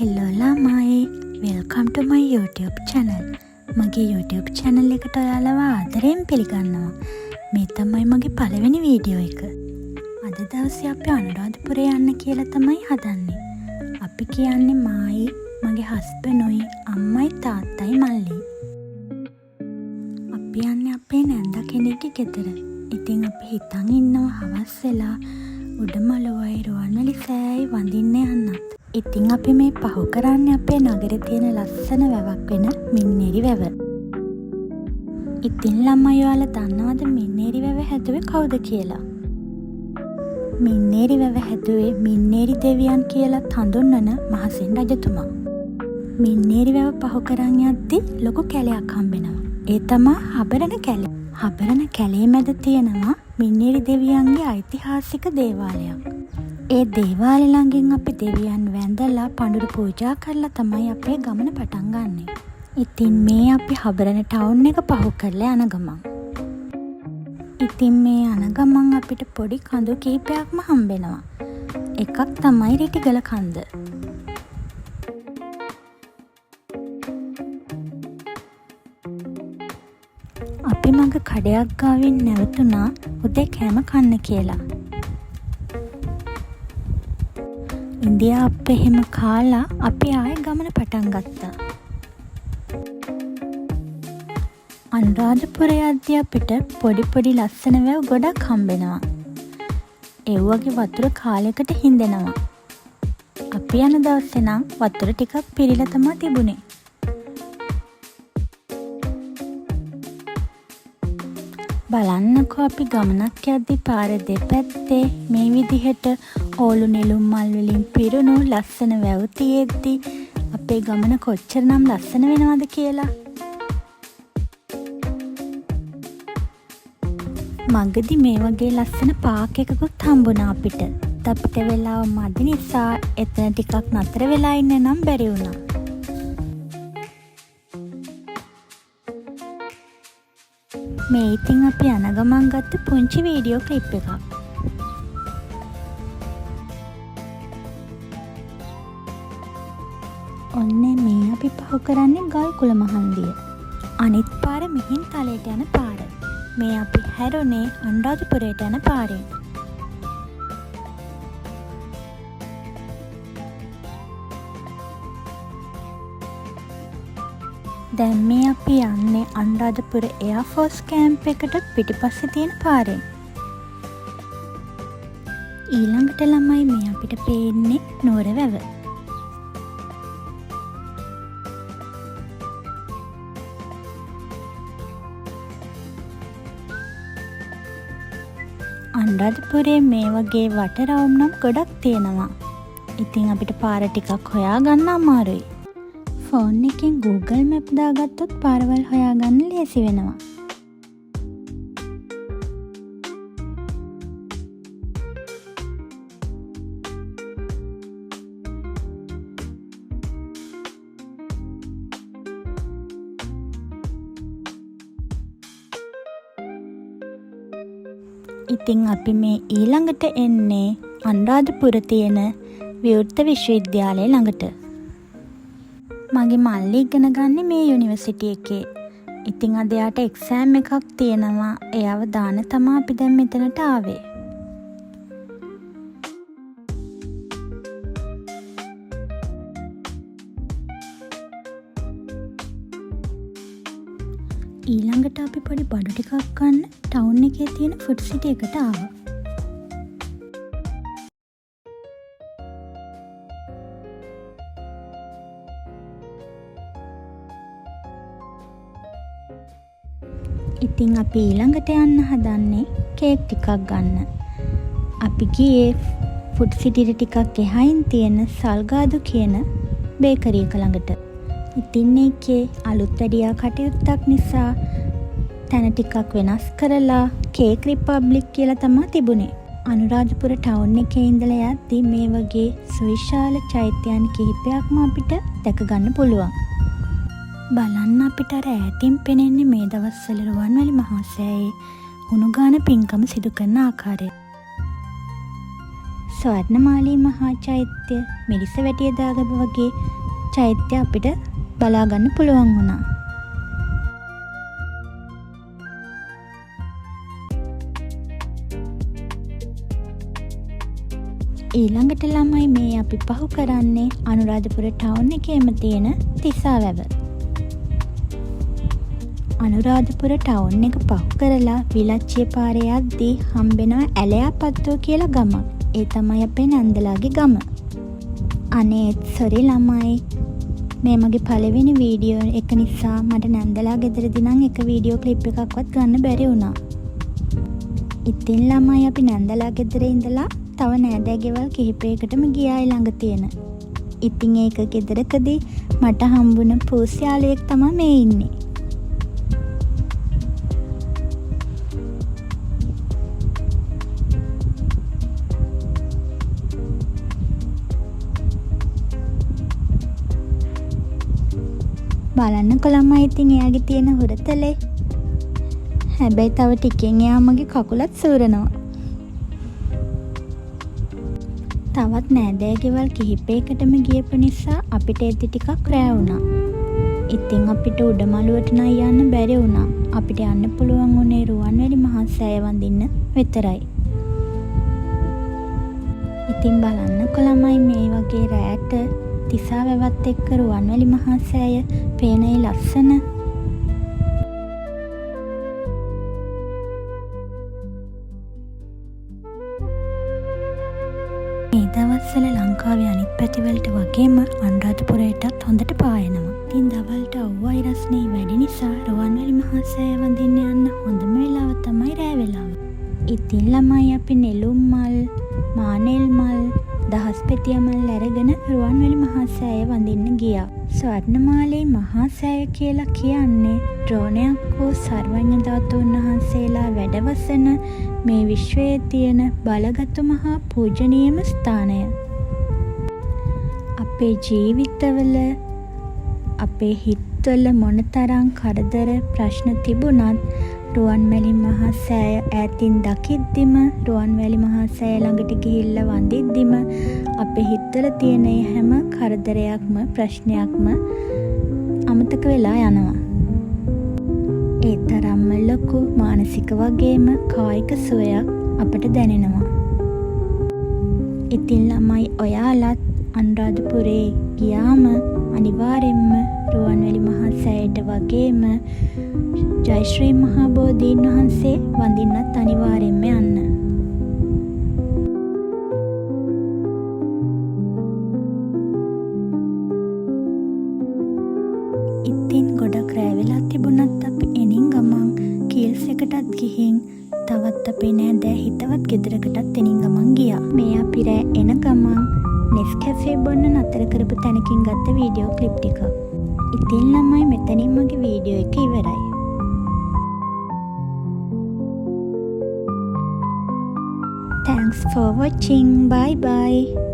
Hello ළමයි, welcome to my YouTube channel. මගේ YouTube channel එකට ඔයාලව ආදරයෙන් පිළිගන්නවා. මේ තමයි මගේ පළවෙනි වීඩියෝ එක. අද දවසේ අපි අනුරාධපුරේ යන්න කියලා තමයි හදන්නේ. අපි කියන්නේ මායි, මගේ හස්බන්ඩ්ුයි, අම්මයි, තාත්තයි, මල්ලි. අපි යන්නේ අපේ නැන්දා කෙනෙක්ගේ ගෙදර. ඉතින් අපි හිතන් ඉන්නවා හවස් වෙලා උඩමළුවයි රුවන්වැලි සෑයයි වඳින්න යන්නත්. ඉතින් අපි මේ පහු කරන්නේ අපේ නගරේ තියෙන ලස්සන වැවක් වෙන මින්නේරි වැව. ඉතින් ළමයි ඔයාලා දන්නවද මින්නේරි වැව හැදුවේ කවුද කියලා? මින්නේරි වැව හැදුවේ මින්නේරි දෙවියන් කියලා හඳුන්වන මහසෙන් රජතුමා. මින්නේරි වැව පහු කරන් යද්දි ලොකු කැලයක් හම්බෙනවා. ඒ තමයි හබරණ කැලේ. හබරණ කැලේ මැද තියෙනවා මින්නේරි දෙවියන්ගේ ඓතිහාසික දේවාලයක්. ඒ දේවාලය ළඟින් අපි දෙවියන් වැඳලා පඳුරු පූජා කරලා තමයි අපේ ගමන පටන් ගන්නෙ. ඉතින් මේ අපි හබරණ ටවුන් එක පහු කරලා යන ගමන්. ඉතින් මේ යන ගමන් අපිට පොඩි කඳු කීපයක්ම හම්බෙනවා. එකක් තමයි රිටිගල කන්ද. අපි මග කඩයක් ගාවින් නැවතුණා උදේ කෑම කන්න කියලා. ඉන්දියාප්ප එහෙම කාලා අපි ආයෙ ගමන පටන් ගත්තා. අනුරාධපුරේ යද්දී අපිට පොඩි ලස්සන වැව් ගොඩක් හම්බෙනවා. ඒ වගේ වතුර කාලයකට හින්දෙනවා. අපි යන දවසේ නම් වතුර ටිකක් පිරීලා තමයි තිබුණේ. බලන්නකෝ අපි ගමනක් යද්දී පාර දෙපැත්තේ මේ විදිහට ඕලු නෙළුම් මල් වලින් පිරුණු ලස්සන වැව් තියෙද්දි අපේ ගමන කොච්චරනම් ලස්සන වෙනවද කියලා. මගදී මේ වගේ ලස්සන පාක් එකකුත් හම්බුණා අපිට. අපිට වෙලාව මදි නිසා එතන ටිකක් නතර වෙලා ඉන්න නම් බැරි වුණා. මේ ඉතින් අපි යන ගමන් ගත්ත පුංචි වීඩියෝ ක්ලිප් එකක්. ඔන්න මේ අපි පහු කරන්නේ ගල්කුල මහන්දිය. අනිත් පාර මිහින් තලයට යන පාර. මේ අපි හැරුණේ අනුරාධපුරයට යන පාරෙන්. දැන් මේ අපි යන්නේ අනුරාධපුර එයාර් ෆෝස් කැම්ප් එකට පිටිපස්සේ තියෙන පාරෙන්. ඊළඟට ළමයි මේ අපිට පේන්නේ නුවර වැව. අනුරාධපුරේ මේ වගේ වටරවුම් නම් ගොඩක් තියෙනවා. ඉතින් අපිට පාර ටිකක් හොයාගන්න අමාරුයි. ෆෝන් එකෙන් Google Map දාගත්තොත් පාරවල් හොයාගන්න ලේසි වෙනවා. ඉතින් අපි මේ ඊළඟට එන්නේ අනුරාධපුර තියෙන විවෘත විශ්වවිද්‍යාලය ළඟට. මගේ මල්ලි ඉගෙන ගන්නේ මේ යුනිවර්සිටි එකේ. ඉතින් අද යාට එක්සෑම් එකක් තියෙනවා. එයාව දාන්න තමයි අපි දැන් මෙතනට ආවේ. ඊළඟට අපි පොඩි බඩු ටිකක් ගන්න ටවුන් එකේ තියෙන ෆුඩ් සිටි එකට ආවා. ඉතින් අපි ඊළඟට යන්න හදන්නේ කේක් ටිකක් ගන්න. අපි ගියේ ෆුඩ් සිටි ටිකක් එහයින් තියෙන සල්ගාදු කියන බේකරි එක ළඟට. ඉතින් ඒකේ අලුත් වැඩියා කටයුත්තක් නිසා තැන ටිකක් වෙනස් කරලා කේක් රිපබ්ලික් කියලා තමයි තිබුණේ. අනුරාධපුර ටවුන් එකේ ඉඳලා යද්දී මේ වගේ සුවිශාල චෛත්‍යයන් කිහිපයක්ම අපිට දැක ගන්න පුළුවන්. බලන්න අපිට අර ඈතින් පෙනෙන්නේ මේ දවස්වල රුවන්වැලි මහා සෑයේ හුණුගාන පින්කම සිදු කරන ආකාරය. ස්වර්ණමාලී මහා චෛත්‍ය, මිරිස වැටිය දාගබ වගේ චෛත්‍ය අපිට බලා ගන්න පුළුවන් වුණා. ඊළඟට ළමයි මේ අපි පහු කරන්නේ අනුරාධපුර ටවුන් එකේම තියෙන තිසා වැව. අනුරාධපුර ටවුන් එක පහු කරලා විලච්චිය පාරේ යද්දී හම්බෙනවා ඇලයාපත්තුව කියලා ගමක්. ඒ තමයි අපේ නැන්දලාගේ ගම. අනේ සොරි ළමයි, මේ මගේ පළවෙනි වීඩියෝ එක නිසා මට නැන්දලා ගෙදරදී නම් එක වීඩියෝ ක්ලිප් එකක්වත් ගන්න බැරි වුණා. ඉතින් ළමයි අපි නැන්දලා ගෙදර ඉඳලා තව නෑදෑ ගෙවල් කිහිපයකටම ගියා ළඟ තියෙන. ඉතින් ඒක ගෙදරකදී මට හම්බුණ පූස් යාළුවෙක් තමයි මේ ඉන්නේ. බලන්නකො ළමයි ඉතින් එයාගේ තියෙන හුරතලේ. හැබැයි තව ටිකෙන් එයා මගේ කකුලත් සූරනවා. තවත් නෑදෑ ගෙවල් කිහිපයකටම ගියපු නිසා අපිට එද්දි ටිකක් රෑ වුණා. ඉතින් අපිට උඩමළුවට නම් යන්න බැරි වුණා. අපිට යන්න පුළුවන් වුණේ රුවන්වැලි මහා සෑය වඳින්න විතරයි. ඉතින් බලන්නකො ළමයි මේ වගේ රෑට තිසා වැවත් එක්ක රුවන්වැලි මහා සෑය පේන ඒ ලස්සන. මේ දවස්වල ලංකාවේ අනිත් පැතිවලට වගේම අනුරාධපුරයටත් හොඳට පායනවා. ඉතින් දවල්ට අව්වයි රස්නේ වැඩි නිසා රුවන්වැලි මහා සෑය වඳින්න යන්න හොඳම වෙලාව තමයි රෑ වෙලාව. ඉතින් ළමයි අපි නෙළුම් මල්, මානෙල් මල්, දහස් පෙතිය මල් අරගෙන රුවන්වැලි මහා සෑය වඳින්න ගියා. ස්වර්ණමාලී මහා සෑය කියලා කියන්නේ ද්‍රෝණයක් වූ සර්වඥ ධාතුන් වහන්සේලා වැඩවසන මේ විශ්වයේ තියෙන බලගතු මහා පූජනීයම ස්ථානය. අපේ ජීවිතවල අපේ හිත්වල මොනතරම් කරදර ප්‍රශ්න තිබුණත් රුවන්වැලි මහා සෑය ඈතින් දකිද්දිම රුවන්වැලි මහා සෑය ළඟට ගිහිල්ලා වඳිද්දිම අපේ හිත්වල තියෙන හැම කරදරයක්ම ප්‍රශ්නයක්ම අමතක වෙලා යනවා. ඒ තරම්ම ලොකු මානසික වගේම කායික සුවයක් අපට දැනෙනවා. ඉතින් ළමයි ඔයාලත් අනුරාධපුරේ ගියාම අනිවාර්යෙන්ම රුවන්වැලි මහා සෑයට වගේම ජයශ්‍රී මහා බෝධීන් වහන්සේ වඳින්නත් අනිවාර්යෙන්ම යන්න. ඉතින් ගොඩක් රෑ වෙලා තිබුණත් අපි එනින් ගමන් කීල්ස් එකටත් ගිහින් තවත් අපේ නෑදෑ හිතවත් ගෙදරකටත් එනින් ගමන් ගියා. මේ අපි රෑ එන ගමන් නෙස්කැෆේ බොන්න නතර කරපු තැනකින් ගත්ත වීඩියෝ ක්ලිප් ටිකක්. ඉතින් ළමයි මෙතනින් මගේ වීඩියෝ එක ඉවරයි. Thanks for watching. Bye bye.